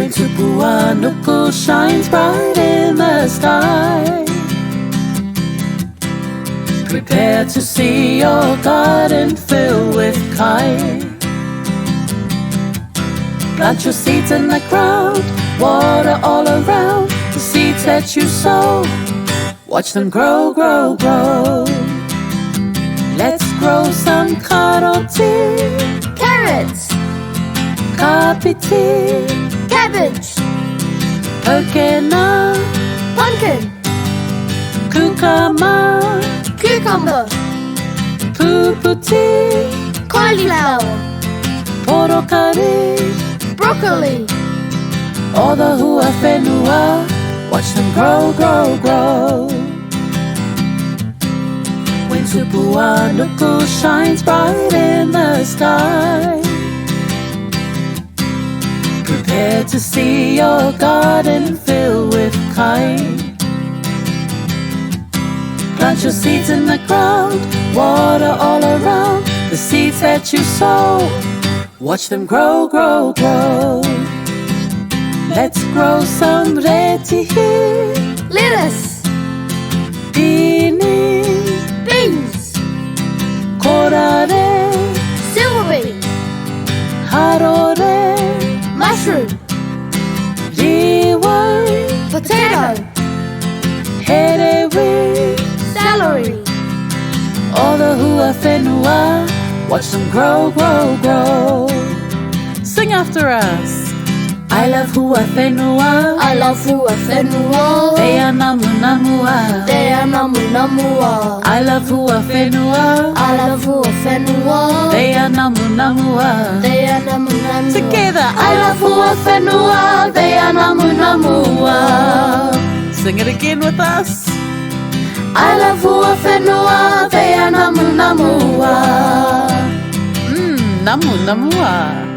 When Tupuānuku shines bright in the sky, prepare to see your garden fill with kai. Plant your seeds in the ground, water all around the seeds that you sow. Watch them grow, grow, grow. Let's grow some karoti, carrots, kapiti, cabbage, Paukena, pumpkin, Kūkama, cucumber, Pūputi, cauliflower, Porokari, broccoli, all the Huawhenua. Watch them grow, grow, grow. When Tupuānuku shines bright in the sky, prepare to see your garden fill with kai. Plant your seeds in the ground, water all around the seeds that you sow. Watch them grow, grow, grow. Let's grow some Rētihi, lettuce, Pīni, beans, Korare, silverbeet, Harore, mushroom, Rīwai, potato, Herewī, celery, all the Huawhenua. Watch them grow, grow, grow. Sing after us. I love Huawhenua. I love Huawhenua. They are namu namua. They are namu namua. I love Huawhenua. I love Huawhenua. They are namu namua. They are namu namua. Together, I love Huawhenua. They are namu namua. Sing it again with us. I love Huawhenua. They are namu namua. Namu namua.